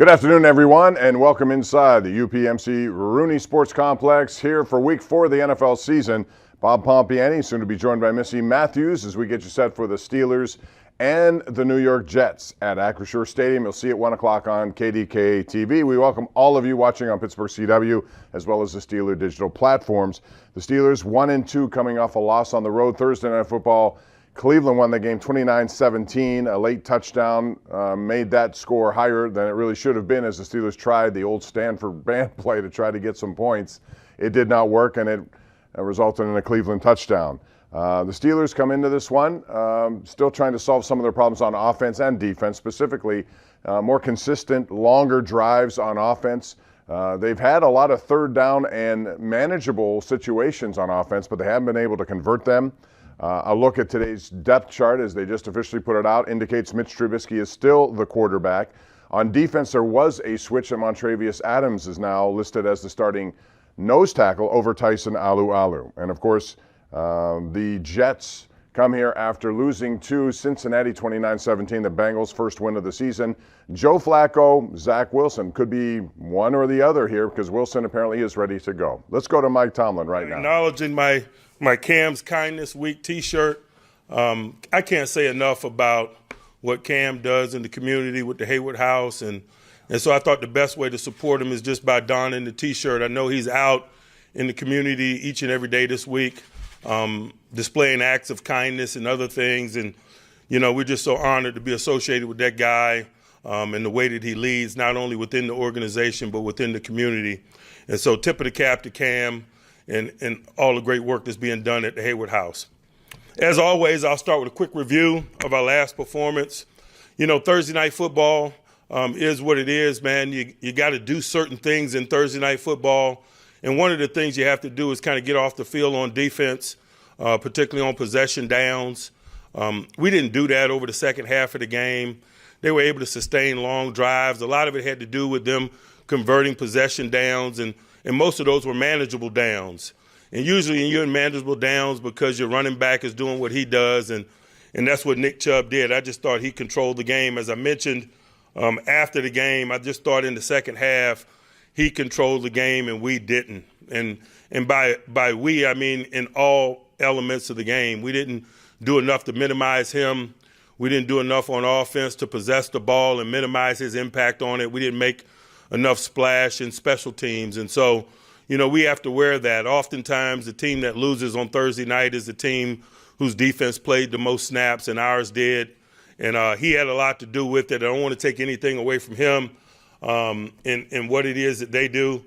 Good afternoon, everyone, and welcome inside the UPMC Rooney Sports Complex here for Week 4 of the NFL season. Bob Pompiani, soon to be joined by Missy Matthews as we get you set for the Steelers and the New York Jets at Acrisure Stadium. You'll see it 1 o'clock on KDKA TV. We welcome all of you watching on Pittsburgh CW as well as the Steeler digital platforms. The Steelers 1-2 coming off a loss on the road Thursday Night Football. Cleveland won the game 29-17. A late touchdown made that score higher than it really should have been as the Steelers tried the old Stanford band play to try to get some points. It did not work, and it resulted in a Cleveland touchdown. The Steelers come into this one still trying to solve some of their problems on offense and defense, specifically more consistent, longer drives on offense. They've had a lot of third down and manageable situations on offense, but they haven't been able to convert them. A look at today's depth chart, as they just officially put it out, indicates Mitch Trubisky is still the quarterback. On defense, there was a switch, and Montravius Adams is now listed as the starting nose tackle over Tyson Alu. And, of course, the Jets come here after losing to Cincinnati 29-17, the Bengals' first win of the season. Joe Flacco, Zach Wilson could be one or the other here because Wilson apparently is ready to go. Let's go to Mike Tomlin right now. Acknowledging my Cam's Kindness Week T-shirt. I can't say enough about what Cam does in the community with the Hayward House, and so I thought the best way to support him is just by donning the T-shirt. I know he's out in the community each and every day this week, displaying acts of kindness and other things, and we're just so honored to be associated with that guy and the way that he leads, not only within the organization but within the community. And so, tip of the cap to Cam. And all the great work that's being done at the Hayward House. As always, I'll start with a quick review of our last performance. Thursday Night Football is what it is, man. You got to do certain things in Thursday Night Football. And one of the things you have to do is kind of get off the field on defense, particularly on possession downs. We didn't do that over the second half of the game. They were able to sustain long drives. A lot of it had to do with them converting possession downs, and most of those were manageable downs. And usually you're in manageable downs because your running back is doing what he does, and that's what Nick Chubb did. I just thought he controlled the game. As I mentioned after the game, I just thought in the second half he controlled the game and we didn't. And by we, I mean in all elements of the game. We didn't do enough to minimize him. We didn't do enough on offense to possess the ball and minimize his impact on it. We didn't make enough splash in special teams. And so, we have to wear that. Oftentimes, the team that loses on Thursday night is the team whose defense played the most snaps, and ours did. And he had a lot to do with it. I don't want to take anything away from him and what it is that they do.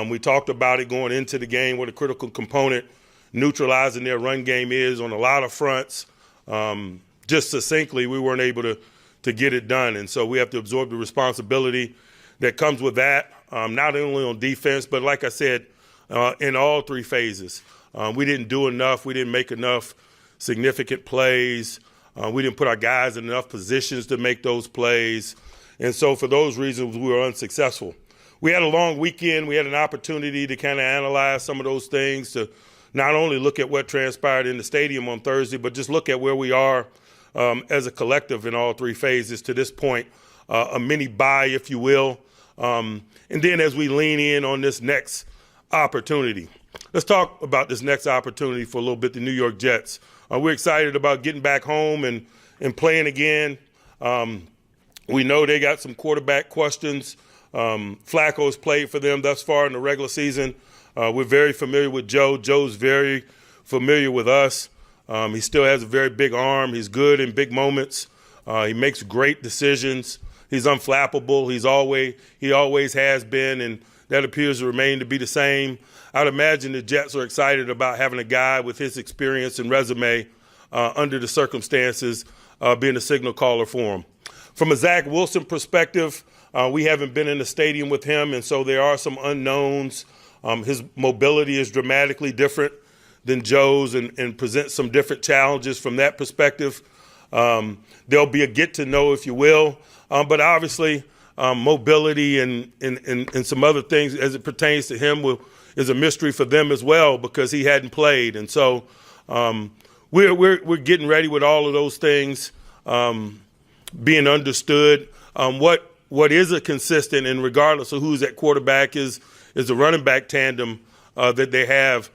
We talked about it going into the game, what a critical component neutralizing their run game is on a lot of fronts. Just succinctly, we weren't able to get it done. And so we have to absorb the responsibility that comes with that, not only on defense, but like I said, in all three phases. We didn't do enough. We didn't make enough significant plays. We didn't put our guys in enough positions to make those plays. And so for those reasons, we were unsuccessful. We had a long weekend. We had an opportunity to kind of analyze some of those things, to not only look at what transpired in the stadium on Thursday, but just look at where we are as a collective in all three phases to this point, a mini bye, if you will. And then as we lean in on this next opportunity, let's talk about this next opportunity for a little bit, the New York Jets. We're excited about getting back home and playing again. We know they got some quarterback questions. Flacco's played for them thus far in the regular season. We're very familiar with Joe. Joe's very familiar with us. He still has a very big arm. He's good in big moments. He makes great decisions. He's unflappable. He always has been, and that appears to remain to be the same. I'd imagine the Jets are excited about having a guy with his experience and resume under the circumstances being a signal caller for him. From a Zach Wilson perspective, we haven't been in the stadium with him, and so there are some unknowns. His mobility is dramatically different than Joe's and presents some different challenges from that perspective. There'll be a get to know, if you will. But obviously, mobility and some other things as it pertains to him is a mystery for them as well because he hadn't played. And so we're getting ready with all of those things being understood. What what is a consistent, and regardless of who's at quarterback, is the running back tandem that they have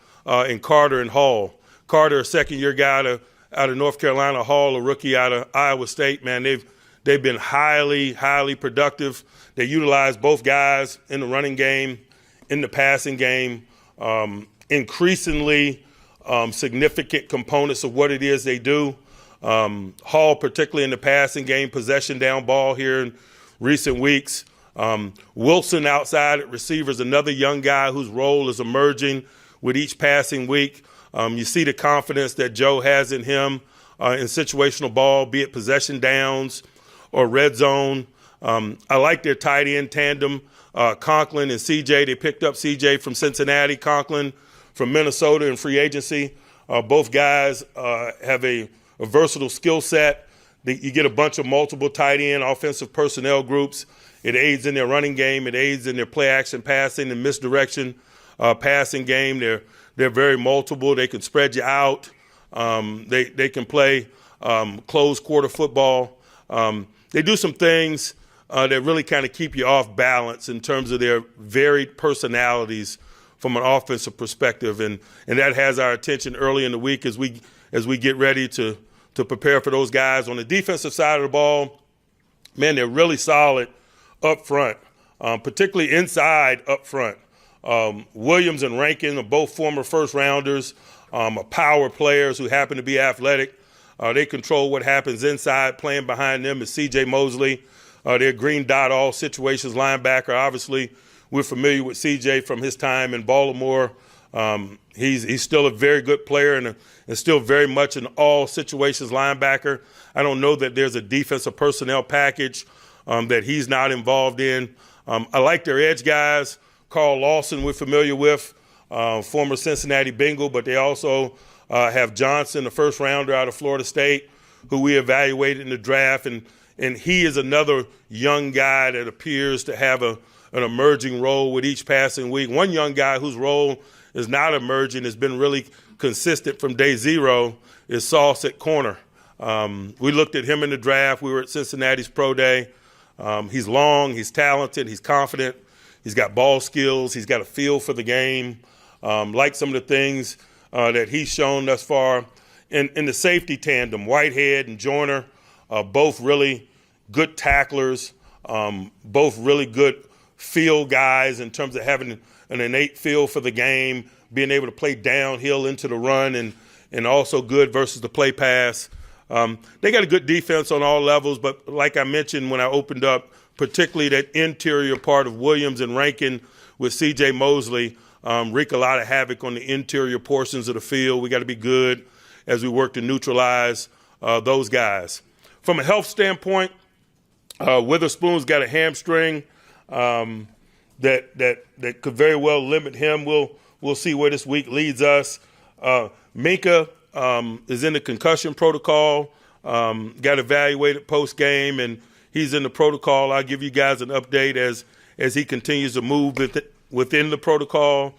in Carter and Hall. Carter, a second-year guy out of North Carolina, Hall, a rookie out of Iowa State. Man, they've been highly productive. They utilize both guys in the running game, in the passing game, increasingly significant components of what it is they do. Hall, particularly in the passing game, possession down ball here in recent weeks. Wilson outside at receivers, another young guy whose role is emerging with each passing week. You see the confidence that Joe has in him in situational ball, be it possession downs or red zone. I like their tight end tandem, Conklin and CJ. They picked up CJ from Cincinnati, Conklin from Minnesota in free agency. Both guys have a versatile skill set. You get a bunch of multiple tight end offensive personnel groups. It aids in their running game. It aids in their play action passing and misdirection passing game. They're very multiple. They can spread you out. They can play closed quarter football. They do some things that really kind of keep you off balance in terms of their varied personalities from an offensive perspective, and that has our attention early in the week as we get ready to prepare for those guys. On the defensive side of the ball, man, they're really solid up front, particularly inside up front. Williams and Rankin are both former first-rounders, power players who happen to be athletic. They control what happens inside. Playing behind them is C.J. Mosley, their green dot all situations linebacker. Obviously, we're familiar with C.J. from his time in Baltimore. He's still a very good player and still very much an all situations linebacker. I don't know that there's a defensive personnel package that he's not involved in. I like their edge guys. Carl Lawson we're familiar with, former Cincinnati Bengal, but they also have Johnson, the first rounder out of Florida State, who we evaluated in the draft. And he is another young guy that appears to have an emerging role with each passing week. One young guy whose role is not emerging, has been really consistent from day zero, is Sauce at corner. We looked at him in the draft. We were at Cincinnati's pro day. He's long, he's talented, he's confident, he's got ball skills, he's got a feel for the game. Like some of the things that he's shown thus far. In the safety tandem, Whitehead and Joyner, both really good tacklers, both really good feel guys in terms of having an innate feel for the game, being able to play downhill into the run and also good versus the play pass. They got a good defense on all levels, but like I mentioned when I opened up, particularly that interior part of Williams and Rankin with C.J. Mosley wreak a lot of havoc on the interior portions of the field. We got to be good as we work to neutralize those guys. From a health standpoint, Witherspoon's got a hamstring that could very well limit him. We'll see where this week leads us. Minka is in the concussion protocol, got evaluated post-game, and he's in the protocol. I'll give you guys an update as he continues to move within the protocol.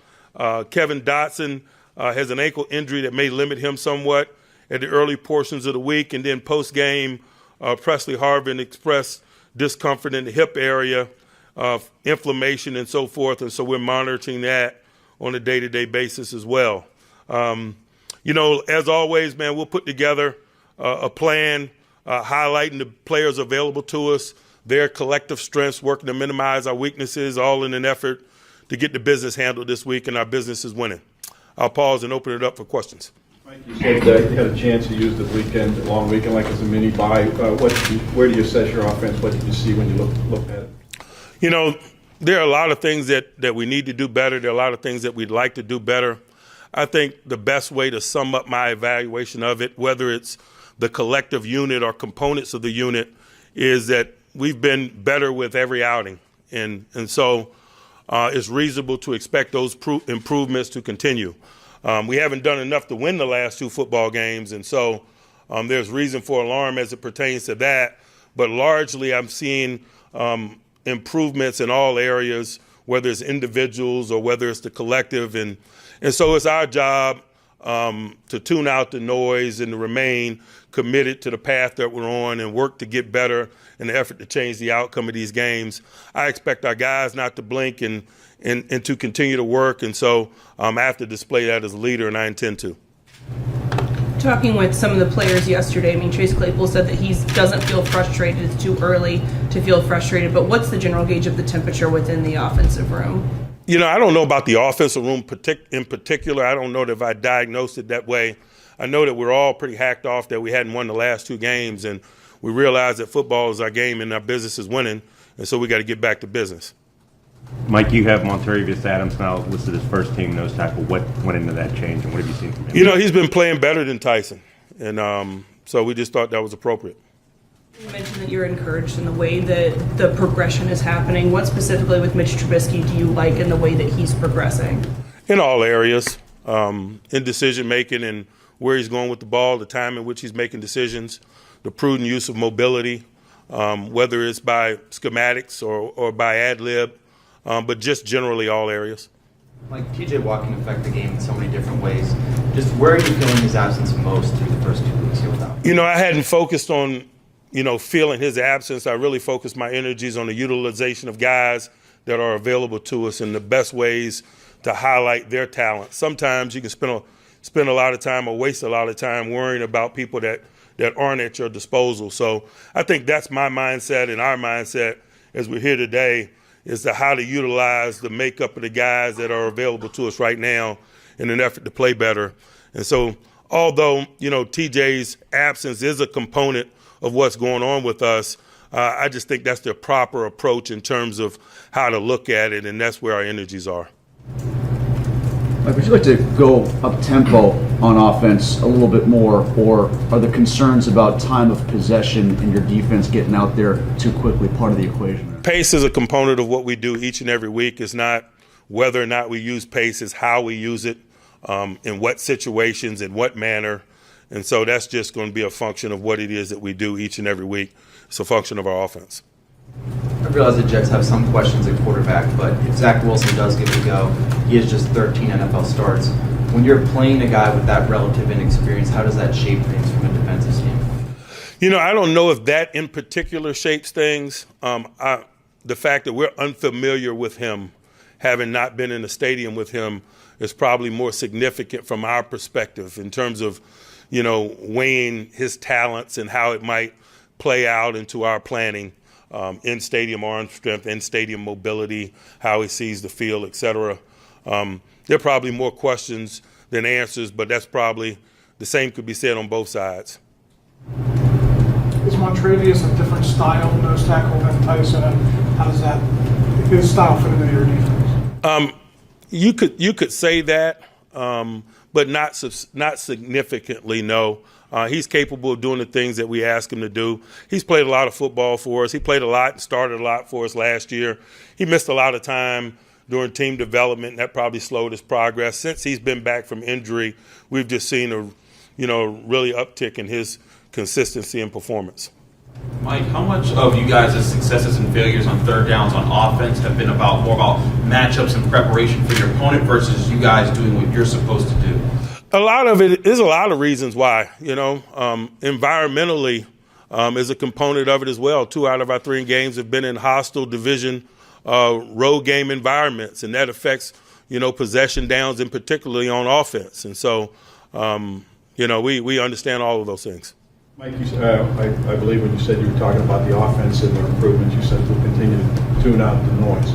Kevin Dotson has an ankle injury that may limit him somewhat at the early portions of the week. And then post-game, Presley Harvin expressed discomfort in the hip area, inflammation and so forth. And so we're monitoring that on a day-to-day basis as well. As always, man, we'll put together a plan highlighting the players available to us, their collective strengths, working to minimize our weaknesses, all in an effort to get the business handled this week, and our business is winning. I'll pause and open it up for questions. Mike, you said you had a chance to use the long weekend, like as a mini bye. Where do you assess your offense? What did you see when you looked at it? There are a lot of things that we need to do better. There are a lot of things that we'd like to do better. I think the best way to sum up my evaluation of it, whether it's the collective unit or components of the unit, is that we've been better with every outing. And so it's reasonable to expect those improvements to continue. We haven't done enough to win the last two football games, and so there's reason for alarm as it pertains to that. But largely I'm seeing improvements in all areas, whether it's individuals or whether it's the collective. And so it's our job to tune out the noise and to remain committed to the path that we're on and work to get better in the effort to change the outcome of these games. I expect our guys not to blink and to continue to work, and so I have to display that as a leader, and I intend to. Talking with some of the players yesterday, I mean, Chase Claypool said that he doesn't feel frustrated. It's too early to feel frustrated, but what's the general gauge of the temperature within the offensive room? You know, I don't know about the offensive room in particular. I don't know that if I diagnosed it that way. I know that we're all pretty hacked off that we hadn't won the last 2 games, and we realize that football is our game and our business is winning, and so we got to get back to business. Mike, you have Montravius Adams now listed as first team nose tackle. What went into that change, and what have you seen from him? You know, he's been playing better than Tyson, and so we just thought that was appropriate. You mentioned that you're encouraged in the way that the progression is happening. What specifically with Mitch Trubisky do you like in the way that he's progressing? In all areas, in decision making and where he's going with the ball, the time in which he's making decisions, the prudent use of mobility, whether it's by schematics or by ad lib, but just generally all areas. Like TJ Watt can affect the game in so many different ways. Just where are you feeling his absence most through the first 2 weeks here without him? You know, I hadn't focused on, feeling his absence. I really focused my energies on the utilization of guys that are available to us and the best ways to highlight their talent. Sometimes you can spend a lot of time or waste a lot of time worrying about people that aren't at your disposal. So I think that's my mindset and our mindset as we're here today, is to how to utilize the makeup of the guys that are available to us right now in an effort to play better. And so although, TJ's absence is a component of what's going on with us, I just think that's the proper approach in terms of how to look at it, and that's where our energies are. Mike, would you like to go up-tempo on offense a little bit more, or are the concerns about time of possession and your defense getting out there too quickly part of the equation? Pace is a component of what we do each and every week. It's not whether or not we use pace, it's how we use it, in what situations, in what manner. And so that's just going to be a function of what it is that we do each and every week. It's a function of our offense. I realize the Jets have some questions at quarterback, but if Zach Wilson does get to go, he has just 13 NFL starts. When you're playing a guy with that relative inexperience, how does that shape things from a defensive standpoint? I don't know if that in particular shapes things. The fact that we're unfamiliar with him, having not been in the stadium with him, is probably more significant from our perspective in terms of, weighing his talents and how it might play out into our planning. In-stadium arm strength, in-stadium mobility, how he sees the field, et cetera. There are probably more questions than answers, but that's probably the same could be said on both sides. Is Montravius a different style nose tackle than Tyson, and how does his style fit into your defense? You could say that, but not significantly, no. He's capable of doing the things that we ask him to do. He's played a lot of football for us. He played a lot and started a lot for us last year. He missed a lot of time during team development, and that probably slowed his progress. Since he's been back from injury, we've just seen a really uptick in his consistency and performance. Mike, how much of you guys' successes and failures on third downs on offense have been more about matchups and preparation for your opponent versus you guys doing what you're supposed to do? A lot of it is a lot of reasons why. Environmentally is a component of it as well. 2 out of our 3 games have been in hostile division road game environments, and that affects possession downs and particularly on offense. And so we understand all of those things. Mike, I believe when you said you were talking about the offense and the improvements, you said we'll continue to tune out the noise.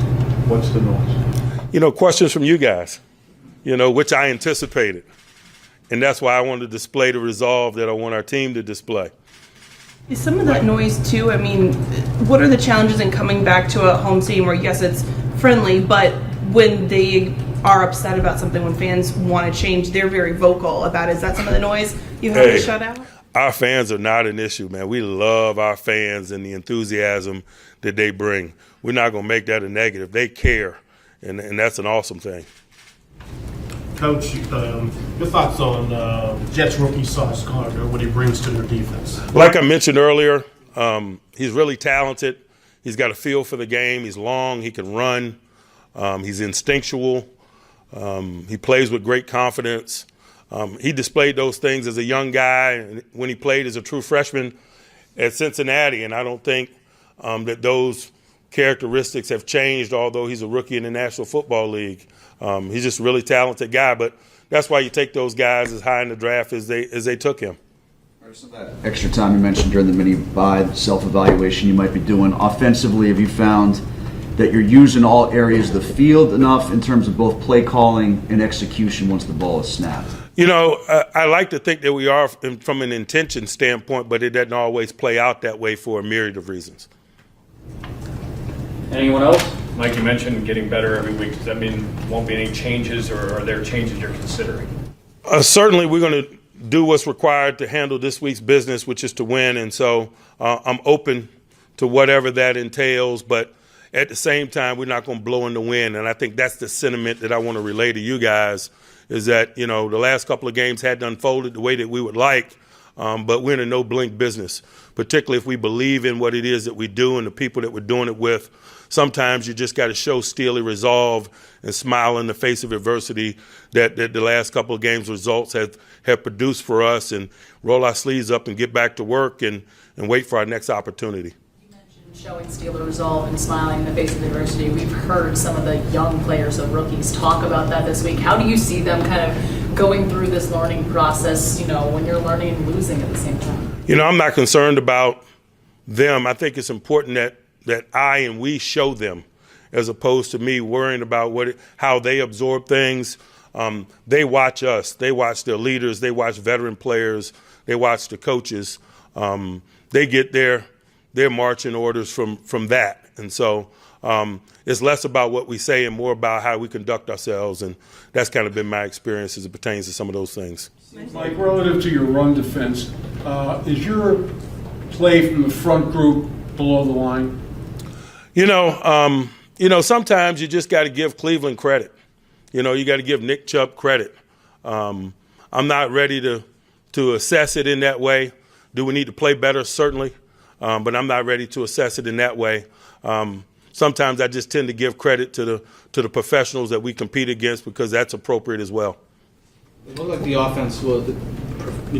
What's the noise? Questions from you guys, which I anticipated. And that's why I want to display the resolve that I want our team to display. Is some of that noise, too, what are the challenges in coming back to a home stadium where, yes, it's friendly, but when they are upset about something, when fans want to change, they're very vocal about it. Is that some of the noise you have to shut out? Our fans are not an issue, man. We love our fans and the enthusiasm that they bring. We're not going to make that a negative. They care, and that's an awesome thing. Coach, your thoughts on Jets rookie Sauce Gardner, what he brings to their defense? Like I mentioned earlier, he's really talented. He's got a feel for the game. He's long. He can run. He's instinctual. He plays with great confidence. He displayed those things as a young guy and when he played as a true freshman at Cincinnati, and I don't think that those characteristics have changed, although he's a rookie in the National Football League. He's just a really talented guy, but that's why you take those guys as high in the draft as they took him. Some of that extra time you mentioned during the mini-bye, self-evaluation you might be doing. Offensively, have you found that you're using all areas of the field enough in terms of both play calling and execution once the ball is snapped? You know, I like to think that we are from an intention standpoint, but it doesn't always play out that way for a myriad of reasons. Anyone else? Mike, you mentioned getting better every week. Does that mean won't be any changes, or are there changes you're considering? Certainly, we're going to do what's required to handle this week's business, which is to win. And so I'm open to whatever that entails. But at the same time, we're not going to blow in the wind. And I think that's the sentiment that I want to relay to you guys is that, you know, the last couple of games hadn't unfolded the way that we would like. But we're in a no-blink business, particularly if we believe in what it is that we do and the people that we're doing it with. Sometimes you just got to show steely resolve and smile in the face of adversity that the last couple of games' results have produced for us, and roll our sleeves up and get back to work and wait for our next opportunity. You mentioned showing steely resolve and smiling in the face of adversity. We've heard some of the young players, the rookies, talk about that this week. How do you see them kind of going through this learning process, you know, when you're learning and losing at the same time? You know, I'm not concerned about them. I think it's important that I and we show them, as opposed to me worrying about how they absorb things. They watch us. They watch their leaders. They watch veteran players. They watch the coaches. They get their marching orders from that. And so it's less about what we say and more about how we conduct ourselves. And that's kind of been my experience as it pertains to some of those things. Mike, relative to your run defense, is your play from the front group below the line? You know, sometimes you just got to give Cleveland credit. You know, you got to give Nick Chubb credit. I'm not ready to assess it in that way. Do we need to play better? Certainly. But I'm not ready to assess it in that way. Sometimes I just tend to give credit to the professionals that we compete against because that's appropriate as well. It looked like the offense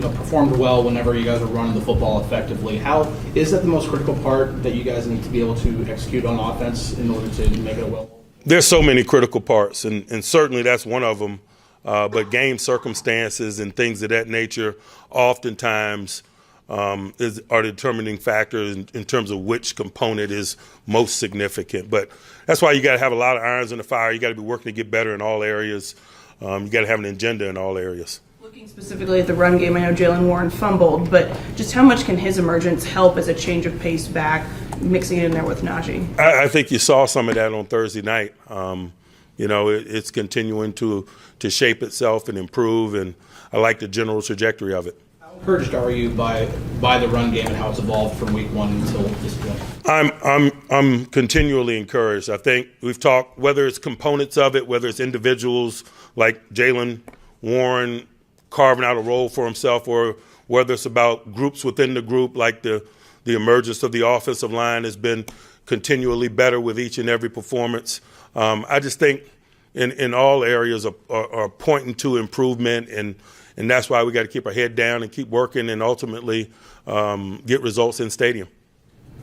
performed well whenever you guys were running the football effectively. How is that the most critical part that you guys need to be able to execute on offense in order to make it a well? There's so many critical parts, and certainly that's one of them. But game circumstances and things of that nature oftentimes are determining factors in terms of which component is most significant. But that's why you got to have a lot of irons in the fire. You got to be working to get better in all areas. You got to have an agenda in all areas. Looking specifically at the run game, I know Jalen Warren fumbled, but just how much can his emergence help as a change of pace back, mixing it in there with Najee? I think you saw some of that on Thursday night. You know, it's continuing to shape itself and improve, and I like the general trajectory of it. How encouraged are you by the run game and how it's evolved from week one until this point? I'm continually encouraged. I think we've talked, whether it's components of it, whether it's individuals like Jalen Warren carving out a role for himself, or whether it's about groups within the group, like the emergence of the offensive line has been continually better with each and every performance. I just think in all areas are pointing to improvement, and that's why we got to keep our head down and keep working and ultimately get results in stadium.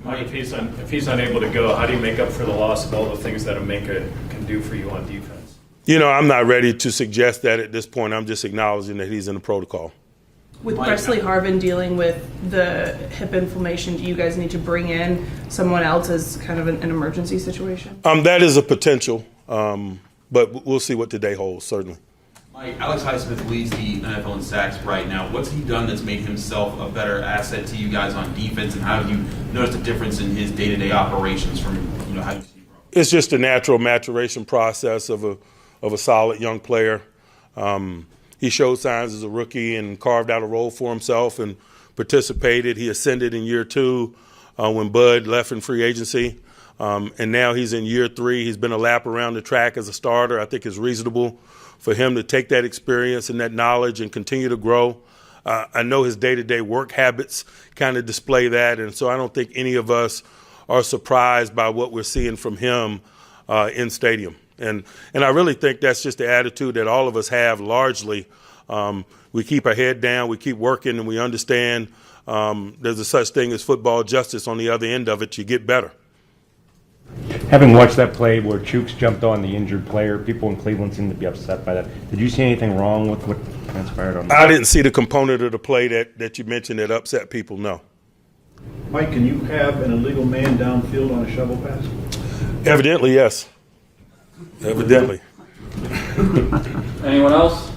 Mike, if he's unable to go, how do you make up for the loss of all the things that Emeka can do for you on defense? You know, I'm not ready to suggest that at this point. I'm just acknowledging that he's in the protocol. With Presley Harvin dealing with the hip inflammation, do you guys need to bring in someone else as kind of an emergency situation? That is a potential, but we'll see what today holds, certainly. Mike, Alex Highsmith leads the NFL in sacks right now. What's he done that's made himself a better asset to you guys on defense, and how have you noticed a difference in his day-to-day operations from how you see him? It's just a natural maturation process of a solid young player. He showed signs as a rookie and carved out a role for himself and participated. He ascended in year 2 when Bud left in free agency. And now he's in year 3. He's been a lap around the track as a starter. I think it's reasonable for him to take that experience and that knowledge and continue to grow. I know his day-to-day work habits kind of display that, and so I don't think any of us are surprised by what we're seeing from him in stadium. And I really think that's just the attitude that all of us have largely we keep our head down, we keep working, and we understand there's a such thing as football justice on the other end of it. You get better. Having watched that play where Chooks jumped on the injured player, people in Cleveland seem to be upset by that. Did you see anything wrong with what transpired on that? I didn't see the component of the play that you mentioned that upset people, no. Mike, can you have an illegal man downfield on a shovel pass? Evidently, yes. Evidently. Anyone else?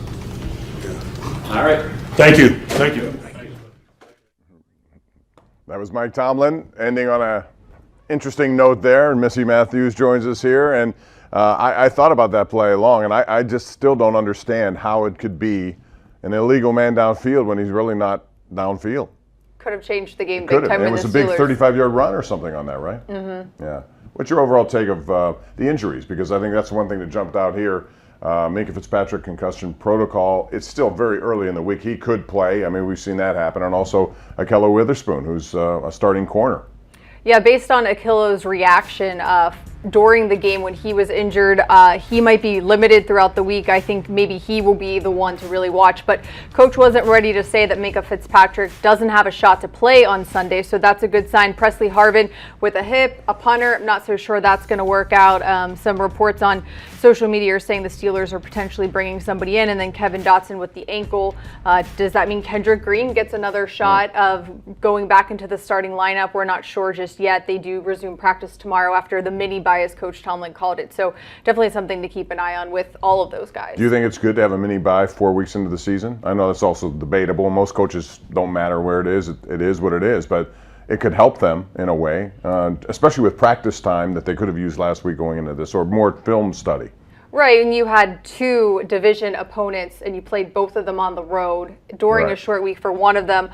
All right. Thank you. Thank you. That was Mike Tomlin, ending on a interesting note there. And Missy Matthews joins us here. And I thought about that play long, and I just still don't understand how it could be an illegal man downfield when he's really not downfield. Could have changed the game big time. It was a big 35-yard run or something on that, right? Mm-hmm. Yeah. What's your overall take of the injuries? Because I think that's one thing that jumped out here. Minka Fitzpatrick concussion protocol. It's still very early in the week. He could play. I mean, we've seen that happen. And also Akello Witherspoon, who's a starting corner. Yeah, based on Akello's reaction during the game when he was injured, he might be limited throughout the week. I think maybe he will be the one to really watch. But Coach wasn't ready to say that Minka Fitzpatrick doesn't have a shot to play on Sunday, so that's a good sign. Presley Harvin with a hip, a punter. I'm not so sure that's going to work out. Some reports on social media are saying the Steelers are potentially bringing somebody in, and then Kevin Dotson with the ankle. Does that mean Kendrick Green gets another shot of going back into the starting lineup? We're not sure just yet. They do resume practice tomorrow after the mini bye, as Coach Tomlin called it. So definitely something to keep an eye on with all of those guys. Do you think it's good to have a mini bye 4 weeks into the season? I know that's also debatable. Most coaches don't matter where it is. It is what it is. But it could help them in a way, especially with practice time that they could have used last week going into this, or more film study. Right, and you had 2 division opponents, and you played both of them on the road during a short week for one of them.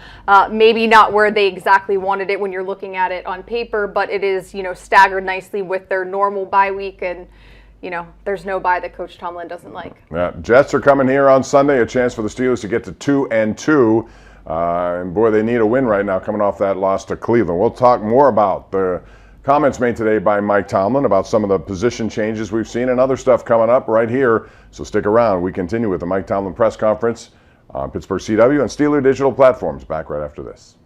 Maybe not where they exactly wanted it when you're looking at it on paper, but it is, staggered nicely with their normal bye week, and there's no bye that Coach Tomlin doesn't like. Yeah, Jets are coming here on Sunday. A chance for the Steelers to get to 2-2, and boy, they need a win right now, coming off that loss to Cleveland. We'll talk more about the comments made today by Mike Tomlin about some of the position changes we've seen and other stuff coming up right here. So stick around. We continue with the Mike Tomlin press conference on Pittsburgh CW and Steeler digital platforms. Back right after this.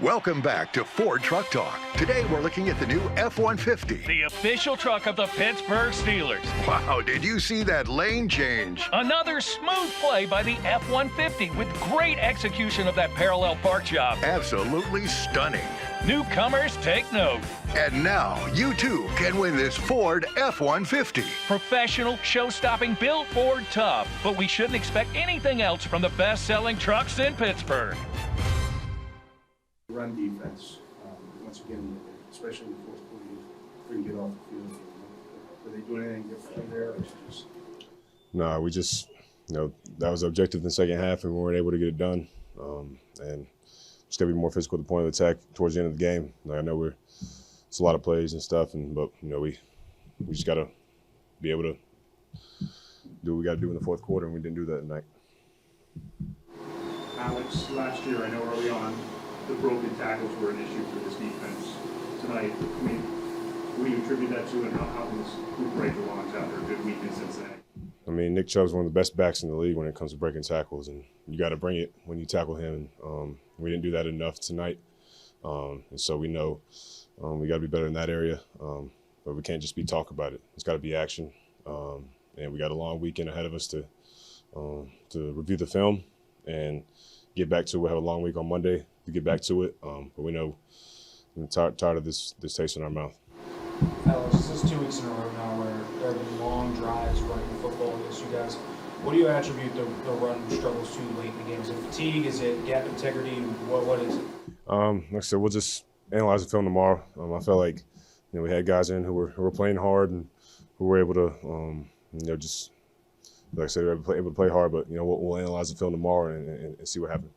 Welcome back to Ford Truck Talk. Today we're looking at the new F-150. The official truck of the Pittsburgh Steelers. Wow, did you see that lane change? Another smooth play by the F-150 with great execution of that parallel park job. Absolutely stunning. Newcomers, take note. And now you too can win this Ford F-150. Professional, show-stopping, built Ford tough. But we shouldn't expect anything else from the best-selling trucks in Pittsburgh. Run defense, once again, especially in the fourth quarter, you couldn't get off the field. Were they doing anything differently there, or is it just? No, we just, that was the objective in the second half, and we weren't able to get it done. And just got to be more physical at the point of attack towards the end of the game. I know it's a lot of plays and stuff, but we just got to be able to do what we got to do in the fourth quarter, and we didn't do that tonight. Alex, last year, I know early on, the broken tackles were an issue for this defense. Tonight, I mean, what do you attribute that to, and how was Luke Wright-Delonge after a good week in Cincinnati? I mean, Nick Chubb's one of the best backs in the league when it comes to breaking tackles, and you got to bring it when you tackle him. We didn't do that enough tonight, and so we know we got to be better in that area. But we can't just be talk about it. It's got to be action, and we got a long weekend ahead of us to review the film and get back to it. We'll have a long week on Monday to get back to it, but we know we're tired of this taste in our mouth. Alex, this is 2 weeks in a row now where there have been long drives running the football against you guys. What do you attribute the run struggles to late in the game? Is it fatigue? Is it gap integrity? What is it? Like I said, we'll just analyze the film tomorrow. I felt like we had guys in who were playing hard and who were able to just like I said, able to play hard. But we'll analyze the film tomorrow and see what happened.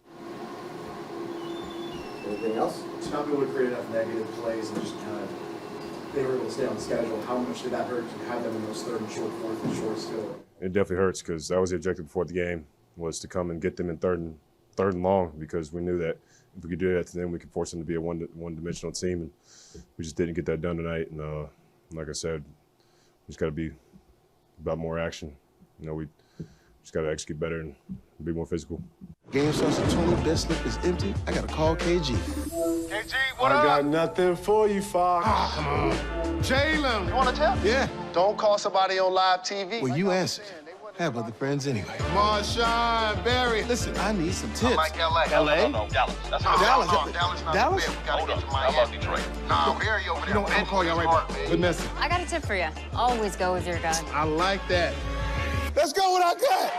Anything else? To not be able to create enough negative plays and just kind of they were able to stay on the schedule, how much did that hurt to have them in those third and short, fourth and short still? It definitely hurts because that was the objective before the game, was to come and get them in third and long, because we knew that if we could do that to them, we could force them to be a one-dimensional team, and we just didn't get that done tonight. And like I said, we just got to be about more action. We just got to execute better and be more physical. Game starts at 20, best slip is empty. I got to call KG. KG, what up? I got nothing for you, Fox. Ah, come on. Jalen. You want to tell? Yeah. Don't call somebody on live TV. Well, you answered. I have other friends anyway. Marshawn, Barry. Listen, I need some tips. I like L.A. L.A.? No, Dallas. That's Dallas. Dallas not Dallas? the best. We got to get to Miami. How about Detroit? Nah, Barry over there. I'm going to call y'all right back. Vanessa. I got a tip for you. Always go with your gut. I like that. Let's go with our gut.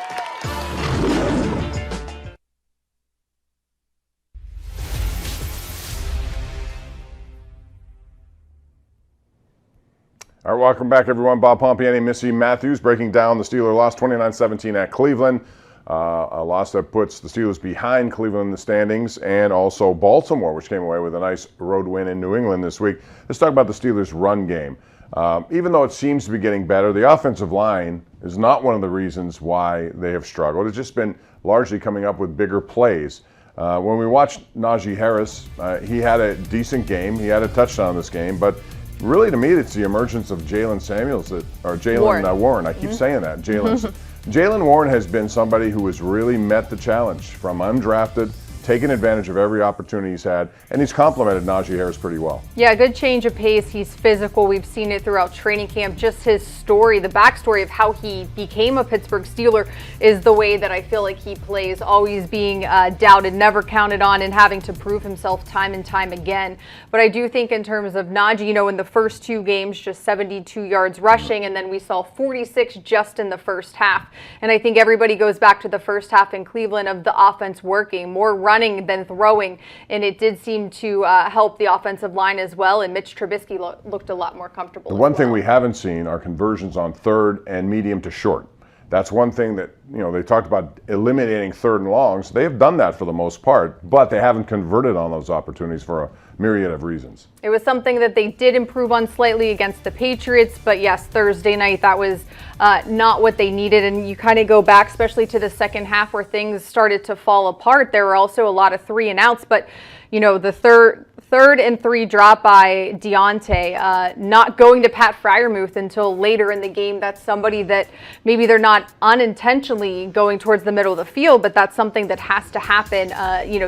All right, welcome back, everyone. Bob Pompiani, Missy Matthews, breaking down the Steelers loss 29-17 at Cleveland. A loss that puts the Steelers behind Cleveland in the standings, and also Baltimore, which came away with a nice road win in New England this week. Let's talk about the Steelers' run game. Even though it seems to be getting better, the offensive line is not one of the reasons why they have struggled. It's just been largely coming up with bigger plays. When we watched Najee Harris, he had a decent game. He had a touchdown this game, but really, to me, it's the emergence of Jalen Warren. I keep saying that. Jalen Warren has been somebody who has really met the challenge from undrafted, taken advantage of every opportunity he's had, and he's complimented Najee Harris pretty well. Yeah, good change of pace. He's physical. We've seen it throughout training camp. Just his story, the backstory of how he became a Pittsburgh Steeler is the way that I feel like he plays, always being doubted, never counted on, and having to prove himself time and time again. But I do think in terms of Najee, in the first two games, just 72 yards rushing, and then we saw 46 just in the first half. And I think everybody goes back to the first half in Cleveland of the offense working, more running than throwing, and it did seem to help the offensive line as well, and Mitch Trubisky looked a lot more comfortable. The one thing we haven't seen are conversions on third and medium to short. That's one thing that, they talked about eliminating third and longs. They have done that for the most part, but they haven't converted on those opportunities for a myriad of reasons. It was something that they did improve on slightly against the Patriots, but yes, Thursday night, that was not what they needed. And you kind of go back, especially to the second half where things started to fall apart. There were also a lot of 3-and-outs, but the third and 3 drop by Deontay, not going to Pat Freiermuth until later in the game. That's somebody that maybe they're not unintentionally going towards the middle of the field, but that's something that has to happen.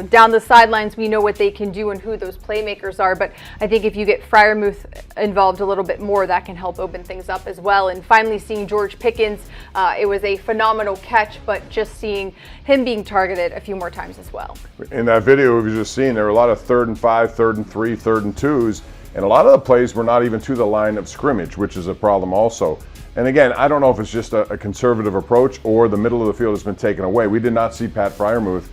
Down the sidelines, we know what they can do and who those playmakers are, but I think if you get Freiermuth involved a little bit more, that can help open things up as well. And finally seeing George Pickens, it was a phenomenal catch, but just seeing him being targeted a few more times as well. In that video we've just seen, there were a lot of 3rd and 5, 3rd and 3, 3rd and 2s, and a lot of the plays were not even to the line of scrimmage, which is a problem also. And again, I don't know if it's just a conservative approach or the middle of the field has been taken away. We did not see Pat Freiermuth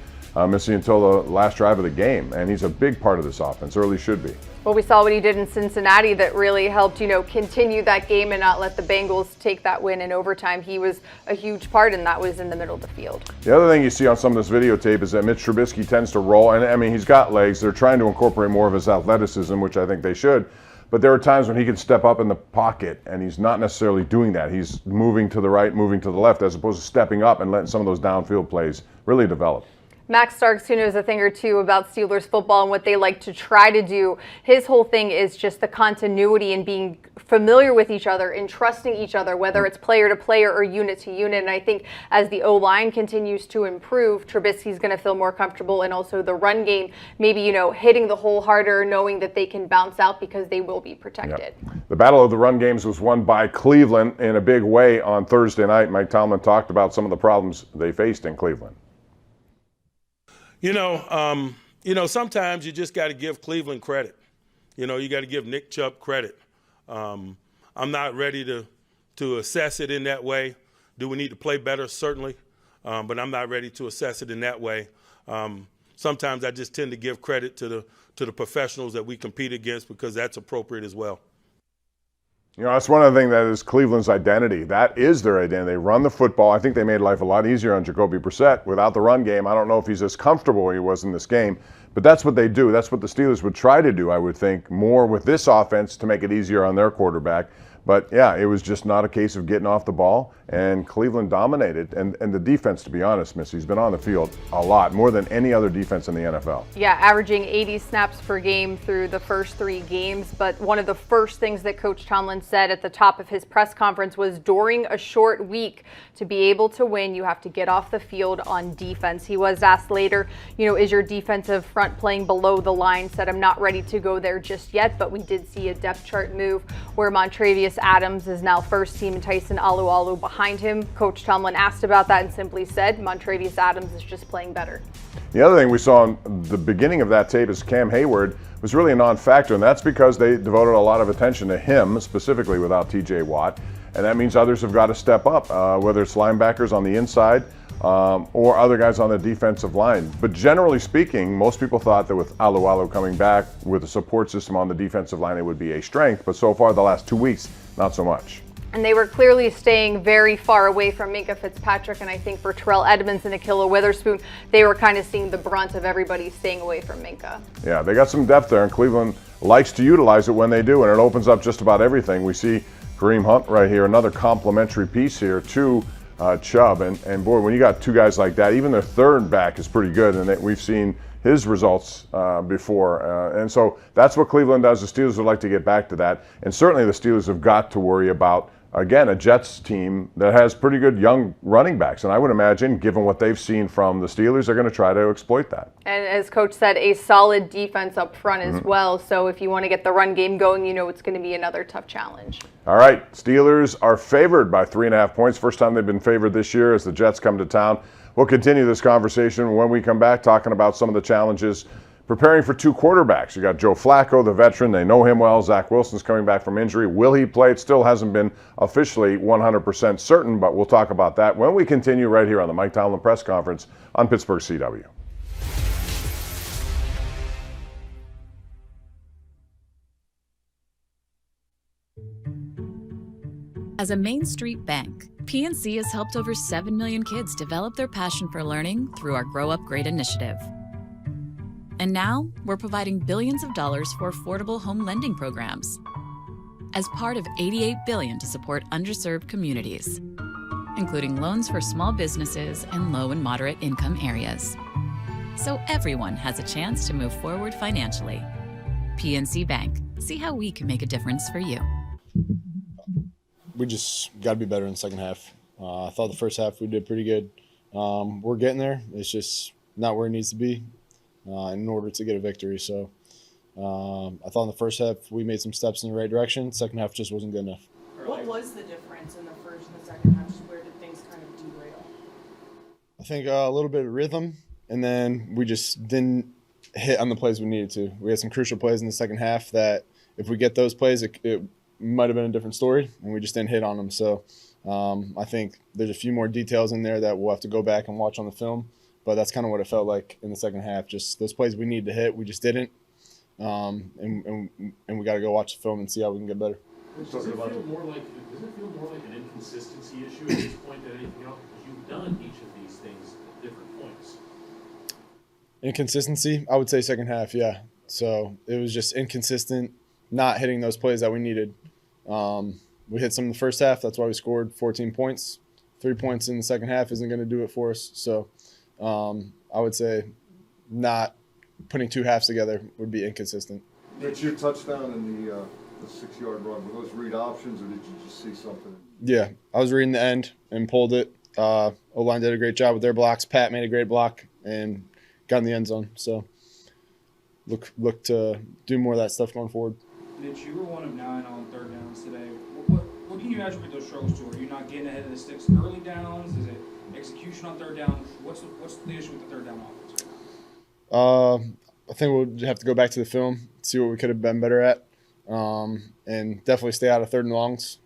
missing until the last drive of the game, and he's a big part of this offense, or at least should be. Well, we saw what he did in Cincinnati that really helped, continue that game and not let the Bengals take that win in overtime. He was a huge part, and that was in the middle of the field. The other thing you see on some of this videotape is that Mitch Trubisky tends to roll, and he's got legs. They're trying to incorporate more of his athleticism, which I think they should. But there are times when he can step up in the pocket, and he's not necessarily doing that. He's moving to the right, moving to the left, as opposed to stepping up and letting some of those downfield plays really develop. Max Starks, who knows a thing or two about Steelers football and what they like to try to do, his whole thing is just the continuity and being familiar with each other and trusting each other, whether it's player to player or unit to unit. And I think as the O-line continues to improve, Trubisky's going to feel more comfortable, and also the run game, maybe, hitting the hole harder, knowing that they can bounce out because they will be protected. Yep. The battle of the run games was won by Cleveland in a big way on Thursday night. Mike Tomlin talked about some of the problems they faced in Cleveland. Sometimes you just got to give Cleveland credit. You got to give Nick Chubb credit. I'm not ready to assess it in that way. Do we need to play better? Certainly. But I'm not ready to assess it in that way. Sometimes I just tend to give credit to the professionals that we compete against, because that's appropriate as well. That's one of the things that is Cleveland's identity. That is their identity. They run the football. I think they made life a lot easier on Jacoby Brissett. Without the run game, I don't know if he's as comfortable as he was in this game, but that's what they do. That's what the Steelers would try to do, I would think, more with this offense to make it easier on their quarterback. But yeah, it was just not a case of getting off the ball, and Cleveland dominated. And the defense, to be honest, Missy's been on the field a lot, more than any other defense in the NFL. Yeah, averaging 80 snaps per game through the first 3 games. But one of the first things that Coach Tomlin said at the top of his press conference was during a short week, to be able to win, you have to get off the field on defense. He was asked later, is your defensive front playing below the line? Said, I'm not ready to go there just yet, but we did see a depth chart move where Montravius Adams is now first team and Tyson Alualu behind him. Coach Tomlin asked about that and simply said, Montravius Adams is just playing better. The other thing we saw in the beginning of that tape is Cam Hayward was really a non-factor, and that's because they devoted a lot of attention to him, specifically without TJ Watt. And that means others have got to step up, whether it's linebackers on the inside or other guys on the defensive line. But generally speaking, most people thought that with Alualu coming back with a support system on the defensive line, it would be a strength. But so far, the last 2 weeks, not so much. And they were clearly staying very far away from Minkah Fitzpatrick, and I think for Terrell Edmonds and Ahkello Witherspoon, they were kind of seeing the brunt of everybody staying away from Minkah. Yeah, they got some depth there, and Cleveland likes to utilize it when they do, and it opens up just about everything. We see Kareem Hunt right here, another complimentary piece here to Chubb, and boy, when you got 2 guys like that, even their third back is pretty good, and we've seen his results before. And so that's what Cleveland does. The Steelers would like to get back to that, and certainly the Steelers have got to worry about, again, a Jets team that has pretty good young running backs. And I would imagine, given what they've seen from the Steelers, they're going to try to exploit that. And as Coach said, a solid defense up front as well. So if you want to get the run game going, it's going to be another tough challenge. All right, Steelers are favored by 3.5 points. First time they've been favored this year as the Jets come to town. We'll continue this conversation when we come back, talking about some of the challenges preparing for 2 quarterbacks. You got Joe Flacco, the veteran. They know him well. Zach Wilson's coming back from injury. Will he play? It still hasn't been officially 100% certain, but we'll talk about that when we continue right here on the Mike Tomlin press conference on Pittsburgh CW. As a Main Street bank, PNC has helped over 7 million kids develop their passion for learning through our Grow Up Great initiative. And now, we're providing billions of dollars for affordable home lending programs as part of $88 billion to support underserved communities, including loans for small businesses and low and moderate income areas. So everyone has a chance to move forward financially. PNC Bank. See how we can make a difference for you. We just got to be better in the second half. I thought the first half we did pretty good. We're getting there. It's just not where it needs to be in order to get a victory. So I thought in the first half we made some steps in the right direction. Second half just wasn't good enough. What was the difference in the first and the second half? Where did things kind of derail? I think a little bit of rhythm, and then we just didn't hit on the plays we needed to. We had some crucial plays in the second half that if we get those plays, it might have been a different story, and we just didn't hit on them. So I think there's a few more details in there that we'll have to go back and watch on the film, but that's kind of what it felt like in the second half. Just those plays we needed to hit, we just didn't, and we got to go watch the film and see how we can get better. Does it feel more like an inconsistency issue at this point than anything else? Because you've done each of these things at different points. Inconsistency, I would say second half, yeah. So it was just inconsistent, not hitting those plays that we needed. We hit some in the first half. That's why we scored 14 points. 3 points in the second half isn't going to do it for us. So I would say not putting 2 halves together would be inconsistent. It's your touchdown in the 6-yard run. Were those read options, or did you just see something? Yeah, I was reading the end and pulled it. O-line did a great job with their blocks. Pat made a great block and got in the end zone. So look to do more of that stuff going forward. Mitch, you were 1 of 9 on third downs today. What can you attribute those struggles to? Are you not getting ahead of the sticks early downs? Is it execution on third down? What's the issue with the third down offense right now? I think we'll have to go back to the film, see what we could have been better at, and definitely stay out of third and longs.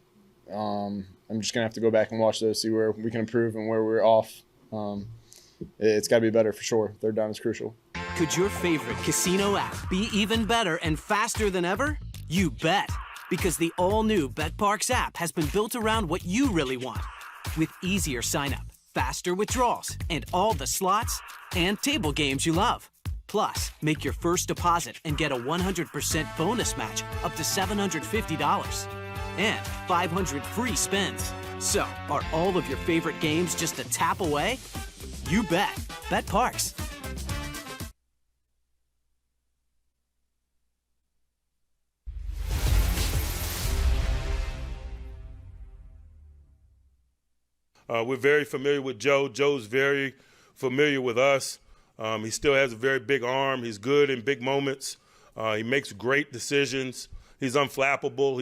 I'm just going to have to go back and watch those, see where we can improve and where we're off. It's got to be better for sure. Third down is crucial. Could your favorite casino app be even better and faster than ever? You bet, because the all-new BetParks app has been built around what you really want. With easier sign-up, faster withdrawals, and all the slots and table games you love. Plus, make your first deposit and get a 100% bonus match up to $750. and 500 free spins. So, are all of your favorite games just a tap away? You bet. BetParx. We're very familiar with Joe. Joe's very familiar with us. He still has a very big arm. He's good in big moments. He makes great decisions. He's unflappable.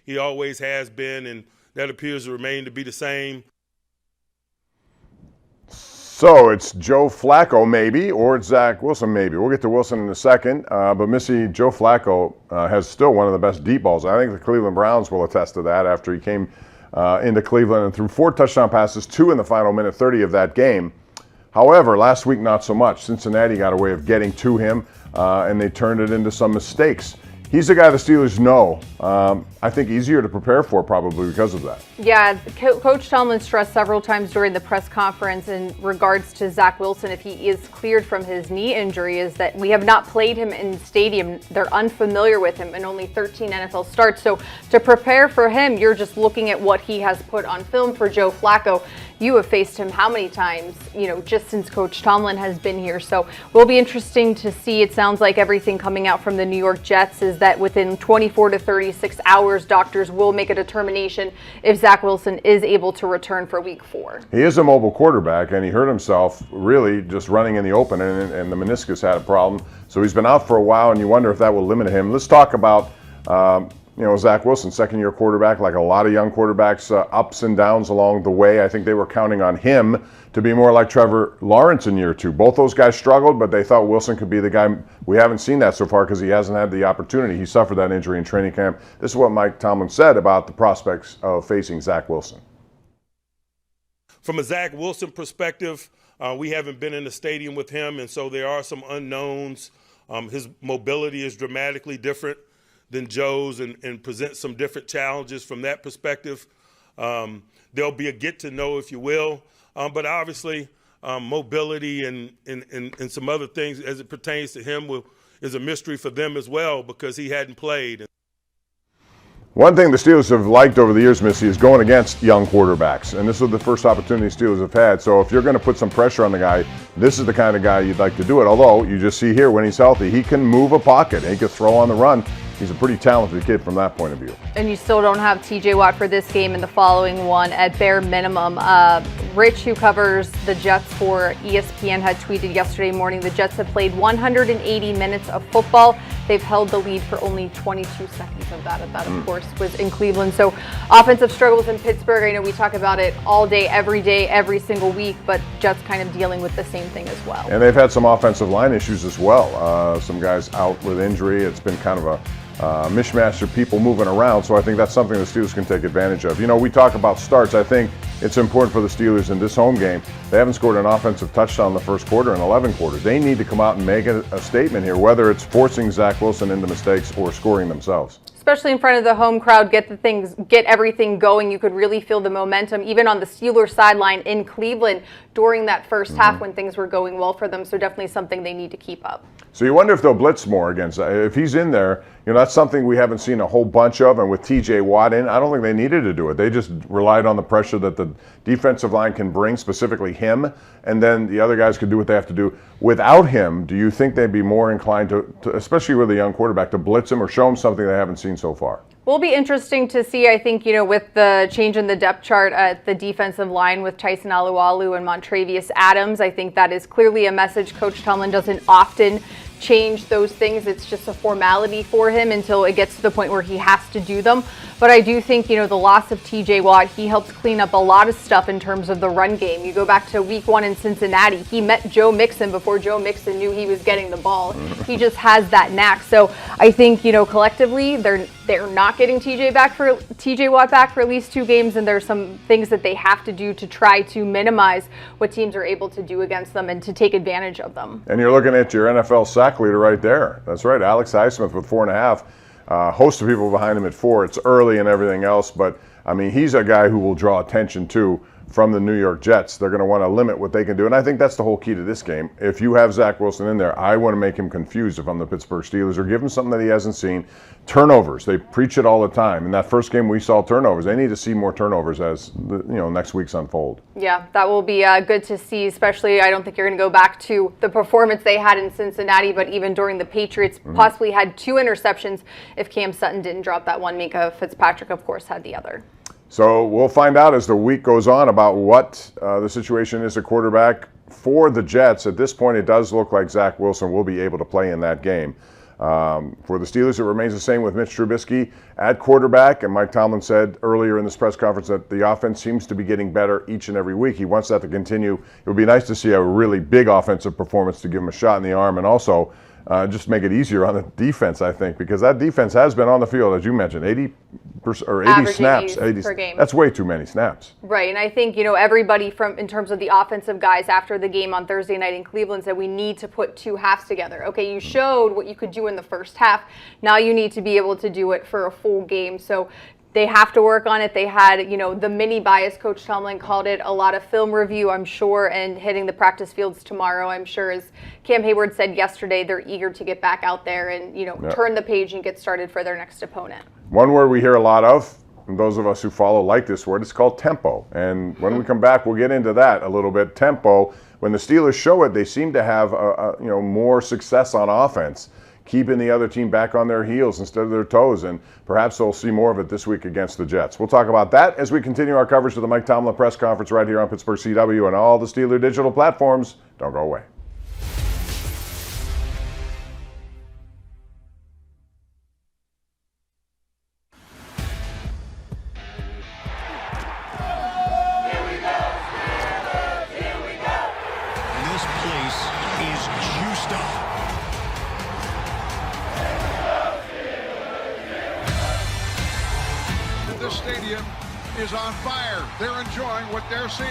He always has been, and that appears to remain to be the same. So it's Joe Flacco maybe, or it's Zach Wilson maybe. We'll get to Wilson in a second. But Missy, Joe Flacco has still one of the best deep balls. I think the Cleveland Browns will attest to that after he came into Cleveland and threw 4 touchdown passes, 2 in the final minute 30 of that game. However, last week not so much. Cincinnati got a way of getting to him, and they turned it into some mistakes. He's a guy the Steelers know, I think easier to prepare for probably because of that. Yeah, Coach Tomlin stressed several times during the press conference in regards to Zach Wilson, if he is cleared from his knee injury, is that we have not played him in stadium. They're unfamiliar with him in only 13 NFL starts. So to prepare for him, you're just looking at what he has put on film. For Joe Flacco, you have faced him how many times, just since Coach Tomlin has been here. So will be interesting to see. It sounds like everything coming out from the New York Jets is that within 24 to 36 hours, doctors will make a determination if Zach Wilson is able to return for week 4. He is a mobile quarterback, and he hurt himself really just running in the open, and the meniscus had a problem. So he's been out for a while, and you wonder if that will limit him. Let's talk about Zach Wilson, second-year quarterback, like a lot of young quarterbacks, ups and downs along the way. I think they were counting on him to be more like Trevor Lawrence in year 2. Both those guys struggled, but they thought Wilson could be the guy. We haven't seen that so far because he hasn't had the opportunity. He suffered that injury in training camp. This is what Mike Tomlin said about the prospects of facing Zach Wilson. From a Zach Wilson perspective, we haven't been in the stadium with him, and so there are some unknowns. His mobility is dramatically different than Joe's and presents some different challenges from that perspective. There'll be a get to know, if you will, but obviously mobility and some other things as it pertains to him is a mystery for them as well because he hadn't played. One thing the Steelers have liked over the years, Missy, is going against young quarterbacks, and this is the first opportunity Steelers have had. So if you're going to put some pressure on the guy, this is the kind of guy you'd like to do it. Although you just see here when he's healthy, he can move a pocket and he can throw on the run. He's a pretty talented kid from that point of view. And you still don't have TJ Watt for this game and the following one at bare minimum. Rich, who covers the Jets for ESPN, had tweeted yesterday morning the Jets have played 180 minutes of football. They've held the lead for only 22 seconds of that. Of course, was in Cleveland. So offensive struggles in Pittsburgh. I know we talk about it all day, every single week, but Jets kind of dealing with the same thing as well. And they've had some offensive line issues as well. Some guys out with injury. It's been kind of a mishmash of people moving around, so I think that's something the Steelers can take advantage of. We talk about starts. I think it's important for the Steelers in this home game. They haven't scored an offensive touchdown in the first quarter in 11 quarters. They need to come out and make a statement here, whether it's forcing Zach Wilson into mistakes or scoring themselves. Especially in front of the home crowd, get everything going. You could really feel the momentum, even on the Steelers sideline in Cleveland during that first half when things were going well for them. So definitely something they need to keep up. So you wonder if they'll blitz more against if he's in there. That's something we haven't seen a whole bunch of. And with TJ Watt in, I don't think they needed to do it. They just relied on the pressure that the defensive line can bring, specifically him, and then the other guys could do what they have to do. Without him, do you think they'd be more inclined to especially with a young quarterback, to blitz him or show him something they haven't seen so far? Will be interesting to see, I think, with the change in the depth chart at the defensive line with Tyson Alualu and Montravius Adams. I think that is clearly a message. Coach Tomlin doesn't often change those things. It's just a formality for him until it gets to the point where he has to do them. But I do think, the loss of TJ Watt, he helps clean up a lot of stuff in terms of the run game. You go back to week 1 in Cincinnati, he met Joe Mixon before Joe Mixon knew he was getting the ball. He just has that knack. So I think, collectively, they're not getting TJ Watt back for at least 2 games, and there's some things that they have to do to try to minimize what teams are able to do against them and to take advantage of them. And you're looking at your NFL sack leader right there. That's right, Alex Highsmith with 4.5. Host of people behind him at 4. It's early and everything else, but he's a guy who will draw attention too from the New York Jets. They're going to want to limit what they can do, and I think that's the whole key to this game. If you have Zach Wilson in there, I want to make him confused if I'm the Pittsburgh Steelers, or give him something that he hasn't seen. Turnovers, they preach it all the time. In that first game, we saw turnovers. They need to see more turnovers as next week's unfold. Yeah, that will be good to see, especially I don't think you're going to go back to the performance they had in Cincinnati, but even during the Patriots, possibly had 2 interceptions if Cam Sutton didn't drop that one. Minka Fitzpatrick, of course, had the other. So we'll find out as the week goes on about what the situation is at quarterback for the Jets. At this point, it does look like Zach Wilson will be able to play in that game. For the Steelers, it remains the same with Mitch Trubisky at quarterback. And Mike Tomlin said earlier in this press conference that the offense seems to be getting better each and every week. He wants that to continue. It would be nice to see a really big offensive performance to give him a shot in the arm, and also just make it easier on the defense, I think, because that defense has been on the field, as you mentioned, 80 snaps. 80 per game. That's way too many snaps. Right, and I think, everybody in terms of the offensive guys after the game on Thursday night in Cleveland said we need to put 2 halves together. Okay, you showed what you could do in the first half. Now you need to be able to do it for a full game. So they have to work on it. They had, the mini bias, Coach Tomlin called it, a lot of film review, I'm sure, and hitting the practice fields tomorrow, I'm sure. As Cam Hayward said yesterday, they're eager to get back out there and, turn the page and get started for their next opponent. One word we hear a lot of, and those of us who follow like this word, it's called tempo. And when we come back, we'll get into that a little bit. Tempo, when the Steelers show it, they seem to have more success on offense, keeping the other team back on their heels instead of their toes, and perhaps they'll see more of it this week against the Jets. We'll talk about that as we continue our coverage of the Mike Tomlin press conference right here on Pittsburgh CW and all the Steeler digital platforms. Don't go away. This place is juiced up. The stadium is on fire. They're enjoying what they're seeing.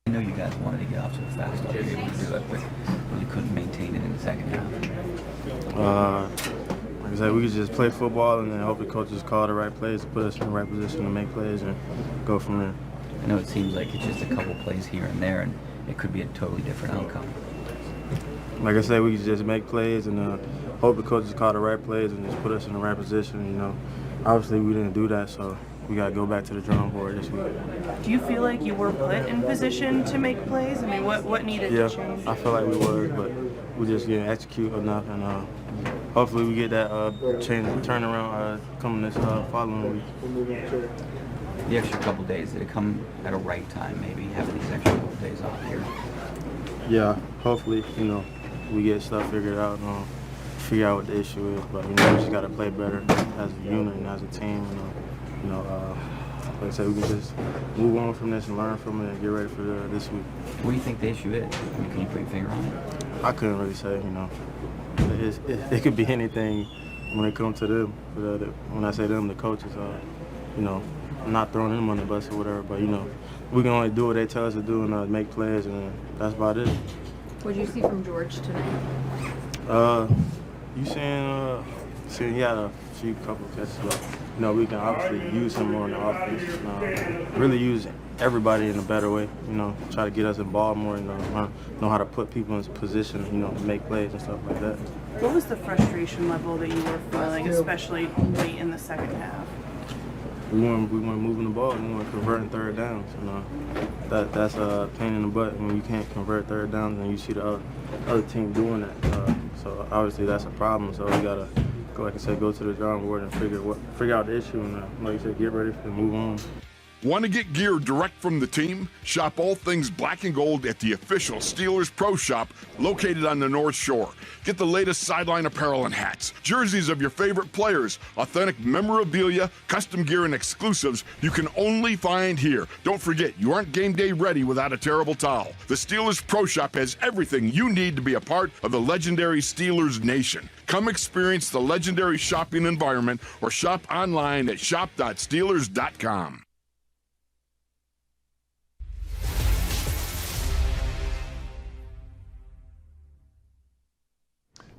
I know you guys wanted to get off to a fast start, you were able to do it, but you couldn't maintain it in the second half. Like I said, we could just play football and then hope the coaches call the right plays to put us in the right position to make plays and go from there. I know it seems like it's just a couple plays here and there, and it could be a totally different outcome. Like I said, we could just make plays and hope the coaches call the right plays and just put us in the right position. Obviously we didn't do that, so we got to go back to the drawing board this week. Do you feel like you were put in position to make plays? I mean, what needed to change? Yeah, I feel like we were, but we just didn't execute enough, and hopefully we get that turnaround coming this following week. The extra couple days, did it come at a right time, maybe, having these extra couple days off here? Yeah, hopefully, we get stuff figured out and figure out what the issue is, but we just got to play better as a unit and as a team. Like I said, we can just move on from this and learn from it and get ready for this week. What do you think the issue is? I mean, can you put your finger on it? I couldn't really say, It could be anything when it comes to them. When I say them, the coaches, I'm not throwing them on the bus or whatever, but, we can only do what they tell us to do and make plays, and that's about it. What did you see from George tonight? You saying he had a couple catches, but we can obviously use him more in the offense. Really use everybody in a better way. Try to get us involved more. Know how to put people in position. To make plays and stuff like that. What was the frustration level that you were feeling, especially late in the second half? We weren't moving the ball. We weren't converting third downs. That's a pain in the butt when you can't convert third downs and you see the other team doing that. So obviously that's a problem. So we gotta, like I said, go to the drawing board and figure out the issue and, like I said, get ready to move on. Want to get gear direct from the team? Shop all things black and gold at the official Steelers Pro Shop located on the North Shore. Get the latest sideline apparel and hats, jerseys of your favorite players, authentic memorabilia, custom gear, and exclusives you can only find here. Don't forget, you aren't game day ready without a terrible towel. The Steelers Pro Shop has everything you need to be a part of the legendary Steelers Nation. Come experience the legendary shopping environment or shop online at shop.steelers.com.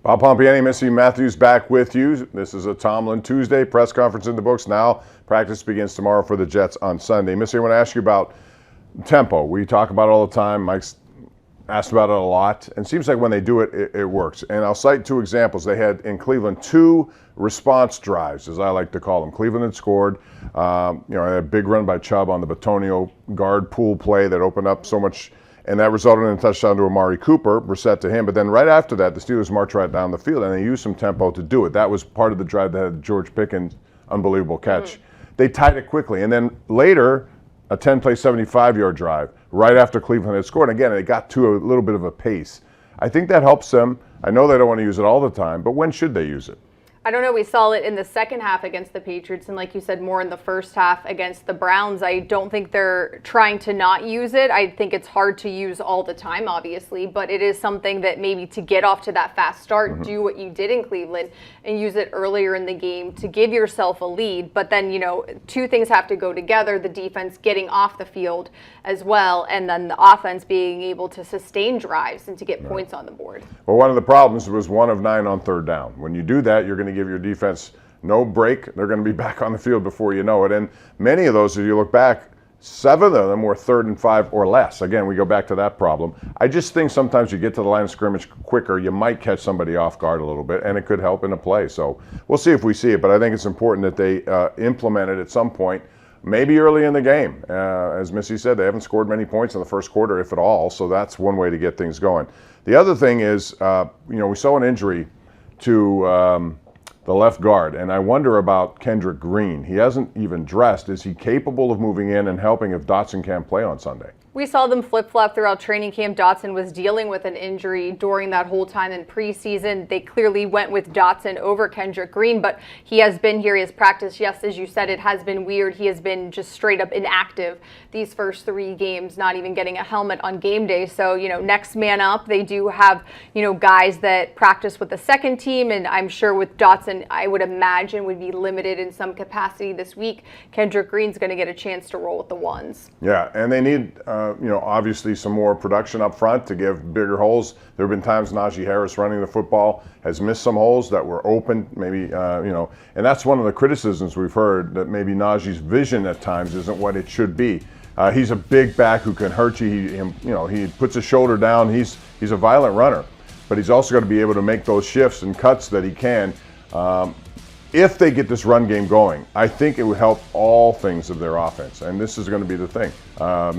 Bob Pompiani, Missy Matthews back with you. This is a Tomlin Tuesday press conference in the books now. Practice begins tomorrow for the Jets on Sunday. Missy, I want to ask you about tempo. We talk about it all the time. Mike's asked about it a lot. And it seems like when they do it, it works. And I'll cite two examples. They had in Cleveland 2 response drives, as I like to call them. Cleveland had scored. A big run by Chubb on the Batonio guard pool play that opened up so much, and that resulted in a touchdown to Amari Cooper, Brissett to him. But then right after that, the Steelers marched right down the field, and they used some tempo to do it. That was part of the drive that had George Pickens' unbelievable catch. They tied it quickly. And then later, a 10-play, 75-yard drive right after Cleveland had scored. And again, it got to a little bit of a pace. I think that helps them. I know they don't want to use it all the time, but when should they use it? I don't know. We saw it in the second half against the Patriots, and like you said, more in the first half against the Browns. I don't think they're trying to not use it. I think it's hard to use all the time, obviously, but it is something that maybe to get off to that fast start, do what you did in Cleveland and use it earlier in the game to give yourself a lead. But then, two things have to go together, the defense getting off the field as well, and then the offense being able to sustain drives and to get points on the board. Well, one of the problems was 1 of 9 on third down. When you do that, you're going to give your defense no break. They're going to be back on the field before you know it. And many of those, if you look back, 7 of them were 3rd and 5 or less. Again, we go back to that problem. I just think sometimes you get to the line of scrimmage quicker, you might catch somebody off guard a little bit, and it could help in a play. So we'll see if we see it, but I think it's important that they implement it at some point, maybe early in the game. As Missy said, they haven't scored many points in the first quarter, if at all, so that's one way to get things going. The other thing is, we saw an injury to the left guard, and I wonder about Kendrick Green. He hasn't even dressed. Is he capable of moving in and helping if Dotson can't play on Sunday? We saw them flip-flop throughout training camp. Dotson was dealing with an injury during that whole time in preseason. They clearly went with Dotson over Kendrick Green, but he has been here. He has practiced. Yes, as you said, it has been weird. He has been just straight up inactive these first 3 games, not even getting a helmet on game day. So, next man up. They do have, guys that practice with the second team, and I'm sure with Dotson, I would imagine would be limited in some capacity this week. Kendrick Green's going to get a chance to roll with the ones. Yeah, and they need obviously some more production up front to give bigger holes. There have been times Najee Harris running the football has missed some holes that were open, maybe, and that's one of the criticisms we've heard, that maybe Najee's vision at times isn't what it should be. He's a big back who can hurt you. He puts his shoulder down. He's a violent runner, but he's also got to be able to make those shifts and cuts that he can. If they get this run game going, I think it would help all things of their offense, and this is going to be the thing.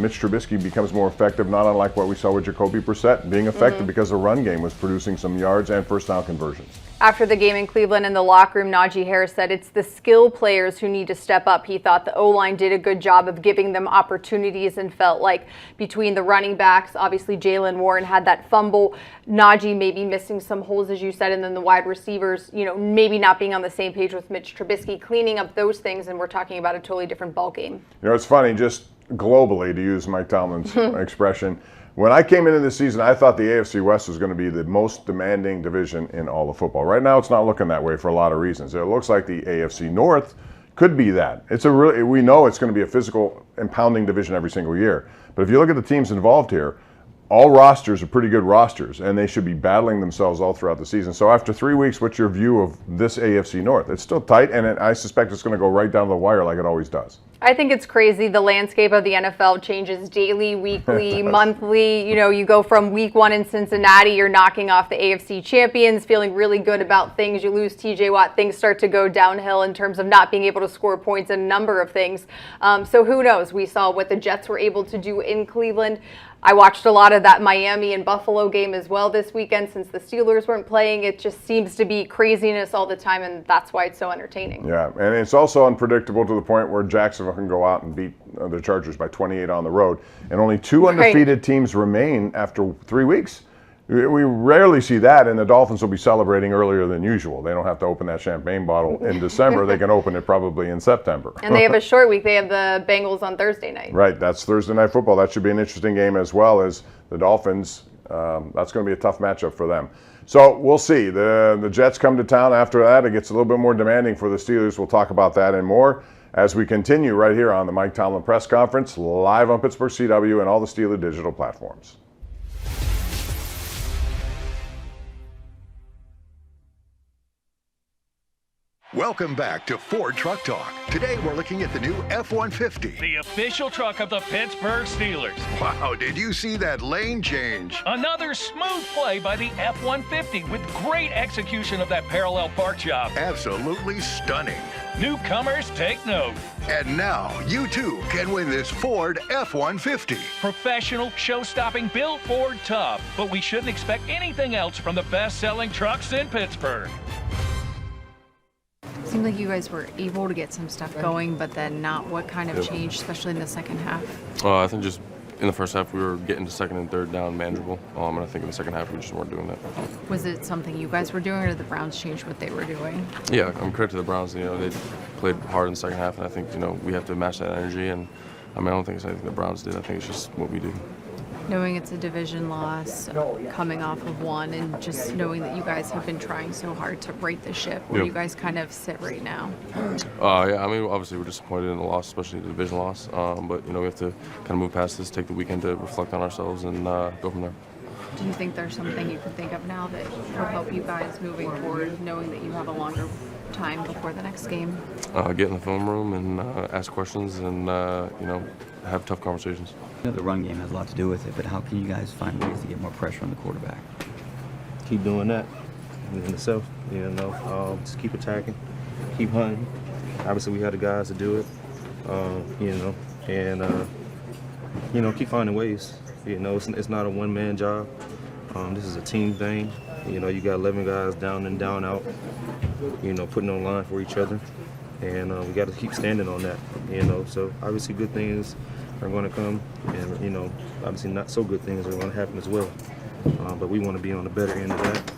Mitch Trubisky becomes more effective, not unlike what we saw with Jacoby Brissett, being effective because the run game was producing some yards and first down conversions. After the game in Cleveland in the locker room, Najee Harris said it's the skill players who need to step up. He thought the O-line did a good job of giving them opportunities and felt like between the running backs, obviously Jaylen Warren had that fumble, Najee maybe missing some holes, as you said, and then the wide receivers, maybe not being on the same page with Mitch Trubisky, cleaning up those things, and we're talking about a totally different ball game. It's funny, just globally, to use Mike Tomlin's expression, when I came into this season, I thought the AFC West was going to be the most demanding division in all of football. Right now, it's not looking that way for a lot of reasons. It looks like the AFC North could be that. We know it's going to be a physical and pounding division every single year. But if you look at the teams involved here, all rosters are pretty good rosters, and they should be battling themselves all throughout the season. So after 3 weeks, what's your view of this AFC North? It's still tight, and I suspect it's going to go right down the wire like it always does. I think it's crazy. The landscape of the NFL changes daily, weekly, monthly. You go from week 1 in Cincinnati, you're knocking off the AFC champions, feeling really good about things. You lose TJ Watt, things start to go downhill in terms of not being able to score points in a number of things. So who knows? We saw what the Jets were able to do in Cleveland. I watched a lot of that Miami and Buffalo game as well this weekend since the Steelers weren't playing. It just seems to be craziness all the time, and that's why it's so entertaining. Yeah, and it's also unpredictable to the point where Jacksonville can go out and beat the Chargers by 28 on the road, and only 2 undefeated teams remain after 3 weeks. We rarely see that, and the Dolphins will be celebrating earlier than usual. They don't have to open that champagne bottle in December. They can open it probably in September. And they have a short week. They have the Bengals on Thursday night. Right, that's Thursday Night Football. That should be an interesting game as well as the Dolphins. That's going to be a tough matchup for them. So we'll see. The Jets come to town after that. It gets a little bit more demanding for the Steelers. We'll talk about that and more as we continue right here on the Mike Tomlin Press Conference, live on Pittsburgh CW and all the Steeler digital platforms. Welcome back to Ford Truck Talk. Today we're looking at the new F-150. The official truck of the Pittsburgh Steelers. Wow, did you see that lane change? Another smooth play by the F-150 with great execution of that parallel park job. Absolutely stunning. Newcomers, take note. And now you too can win this Ford F-150. Professional, show-stopping, built Ford tough. But we shouldn't expect anything else from the best-selling trucks in Pittsburgh. Seemed like you guys were able to get some stuff going, but then not. What kind of changed, especially in the second half? I think just in the first half we were getting to second and third down manageable, and I think in the second half we just weren't doing that. Was it something you guys were doing, or did the Browns change what they were doing? Yeah, I'm credit to the Browns. They played hard in the second half, and I think we have to match that energy. And I don't think it's anything the Browns did. I think it's just what we did. Knowing it's a division loss, coming off of one, and just knowing that you guys have been trying so hard to right the ship, where you guys kind of sit right now? Yeah, obviously we're disappointed in the loss, especially the division loss. But we have to kind of move past this, take the weekend to reflect on ourselves, and go from there. Do you think there's something you can think of now that will help you guys moving forward, knowing that you have a longer time before the next game? Get in the film room and ask questions, and have tough conversations. The run game has a lot to do with it, but how can you guys find ways to get more pressure on the quarterback? Keep doing that in itself, just keep attacking, keep hunting. Obviously, we had the guys to do it, keep finding ways. It's not a one-man job. This is a team thing. You got 11 guys down and down out, putting on line for each other. And we got to keep standing on that, So obviously good things are going to come, and, obviously not so good things are going to happen as well. But we want to be on the better end of that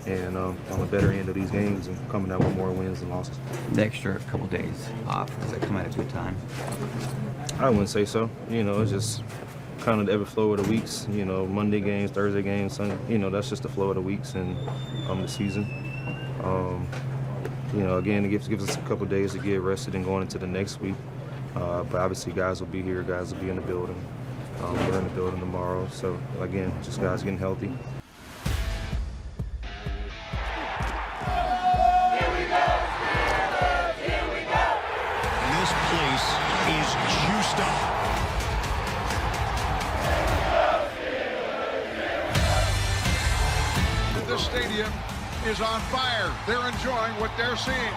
and on the better end of these games and coming out with more wins than losses. The extra couple days off, does that come at a good time? I wouldn't say so. It's just kind of the ebb and flow of the weeks. Monday games, Thursday games, Sunday. That's just the flow of the weeks and the season. Again, it gives us a couple of days to get rested and going into the next week. But obviously, guys will be here. Guys will be in the building. We're in the building tomorrow. So again, just guys getting healthy. This place is juiced up. This stadium is on fire. They're enjoying what they're seeing.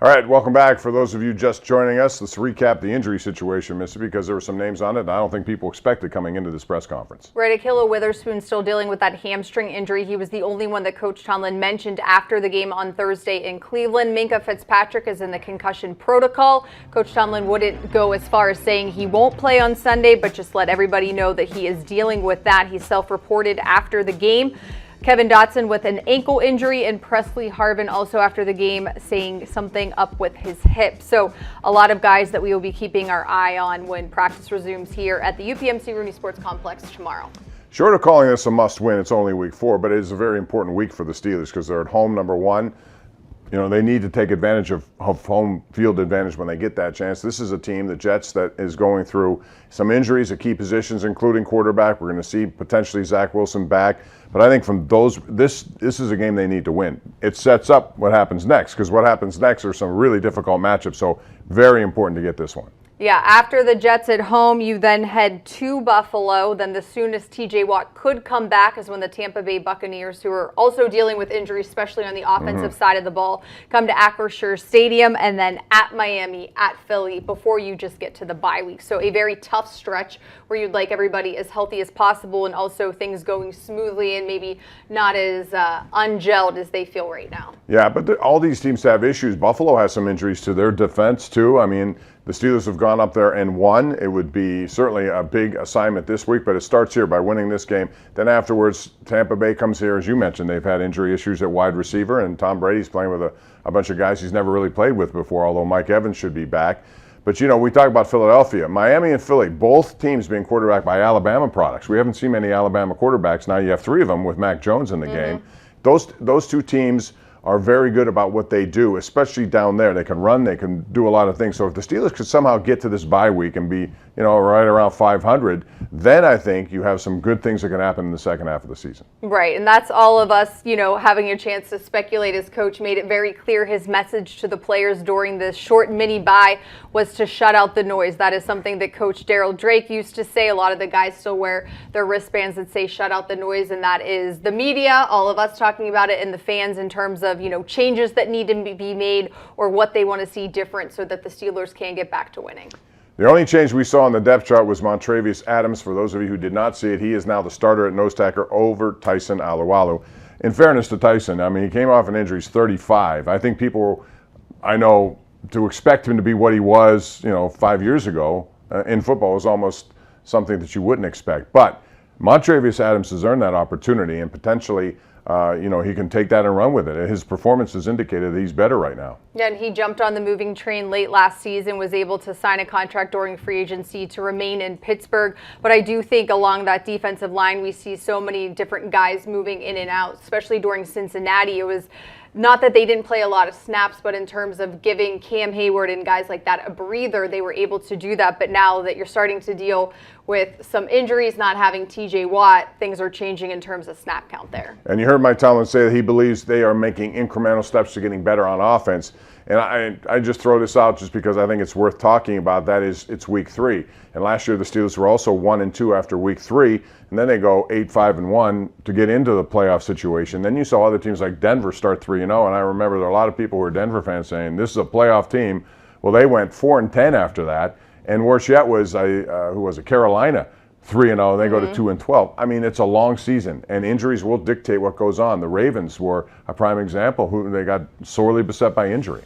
All right, welcome back. For those of you just joining us, let's recap the injury situation, Mississippi, because there were some names on it, and I don't think people expected coming into this press conference. Right, Ahkello Witherspoon still dealing with that hamstring injury. He was the only one that Coach Tomlin mentioned after the game on Thursday in Cleveland. Minkah Fitzpatrick is in the concussion protocol. Coach Tomlin wouldn't go as far as saying he won't play on Sunday, but just let everybody know that he is dealing with that. He self-reported after the game. Kevin Dotson with an ankle injury, and Presley Harvin also after the game saying something up with his hip. So a lot of guys that we will be keeping our eye on when practice resumes here at the UPMC Rooney Sports Complex tomorrow. Short of calling this a must-win, it's only week 4, but it is a very important week for the Steelers because they're at home, number 1. They need to take advantage of home field advantage when they get that chance. This is a team, the Jets, that is going through some injuries at key positions, including quarterback. We're going to see potentially Zach Wilson back. But I think from those, this is a game they need to win. It sets up what happens next, because what happens next are some really difficult matchups. So very important to get this one. Yeah, after the Jets at home, you then head to Buffalo. Then the soonest TJ Watt could come back is when the Tampa Bay Buccaneers, who are also dealing with injuries, especially on the offensive side of the ball, come to Acrisure Stadium, and then at Miami, at Philly, before you just get to the bye week. So a very tough stretch where you'd like everybody as healthy as possible and also things going smoothly and maybe not as ungelled as they feel right now. Yeah, but all these teams have issues. Buffalo has some injuries to their defense, too. I mean, the Steelers have gone up there and won. It would be certainly a big assignment this week, but it starts here by winning this game. Then afterwards, Tampa Bay comes here. As you mentioned, they've had injury issues at wide receiver, and Tom Brady's playing with a bunch of guys he's never really played with before, although Mike Evans should be back. But, you know, we talk about Philadelphia. Miami and Philly, both teams being quarterbacked by Alabama products. We haven't seen many Alabama quarterbacks. Now you have 3 of them with Mac Jones in the game. Those 2 teams are very good about what they do, especially down there. They can run, they can do a lot of things. So if the Steelers could somehow get to this bye week and be, you know, right around 500, then I think you have some good things that can happen in the second half of the season. Right, and that's all of us, you know, having a chance to speculate. As coach made it very clear, his message to the players during this short mini bye was to shut out the noise. That is something that Coach Daryl Drake used to say. A lot of the guys still wear their wristbands that say shut out the noise, and that is the media, all of us talking about it, and the fans in terms of, you know, changes that need to be made or what they want to see different so that the Steelers can get back to winning. The only change we saw on the depth chart was Montravius Adams. For those of you who did not see it, he is now the starter at nose tackle over Tyson Alualu. In fairness to Tyson, I mean, he came off an injury. He's 35. I think people, I know, to expect him to be what he was, you know, 5 years ago in football was almost something that you wouldn't expect. But Montravius Adams has earned that opportunity, and potentially, you know, he can take that and run with it. His performance has indicated that he's better right now. Yeah, and he jumped on the moving train late last season, was able to sign a contract during free agency to remain in Pittsburgh. But I do think along that defensive line, we see so many different guys moving in and out, especially during Cincinnati. It was not that they didn't play a lot of snaps, but in terms of giving Cam Hayward and guys like that a breather, they were able to do that. But now that you're starting to deal with some injuries, not having TJ Watt, things are changing in terms of snap count there. And you heard Mike Tomlin say that he believes they are making incremental steps to getting better on offense. And I just throw this out just because I think it's worth talking about. That is, it's week 3. And last year the Steelers were also 1-2 after week 3, and then they go 8-5-1 to get into the playoff situation. Then you saw other teams like Denver start 3-0, and I remember there are a lot of people who are Denver fans saying this is a playoff team. Well, they went 4-10 after that, and worse yet was who was it? Carolina 3-0. They go to 2-12. I mean, it's a long season, and injuries will dictate what goes on. The Ravens were a prime example. Who they got sorely beset by injury.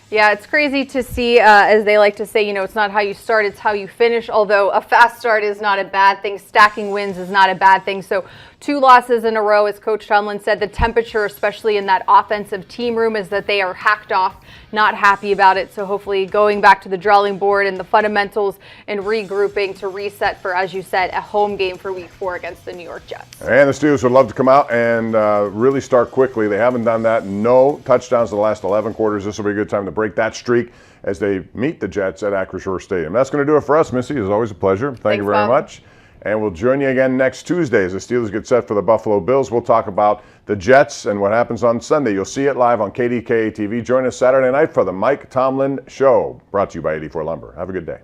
Yeah, it's crazy to see, as they like to say, you know, it's not how you start, it's how you finish, although a fast start is not a bad thing. Stacking wins is not a bad thing. So 2 losses in a row, as Coach Tomlin said. The temperature, especially in that offensive team room, is that they are hacked off, not happy about it. So hopefully going back to the drawing board and the fundamentals and regrouping to reset for, as you said, a home game for week 4 against the New York Jets. And the Steelers would love to come out and really start quickly. They haven't done that. No touchdowns in the last 11 quarters. This will be a good time to break that streak as they meet the Jets at Acrisure Stadium. That's going to do it for us, Missy. It's always a pleasure. Thank you very much. And we'll join you again next Tuesday as the Steelers get set for the Buffalo Bills. We'll talk about the Jets and what happens on Sunday. You'll see it live on KDKA TV. Join us Saturday night for the Mike Tomlin Show, brought to you by 84 Lumber. Have a good day.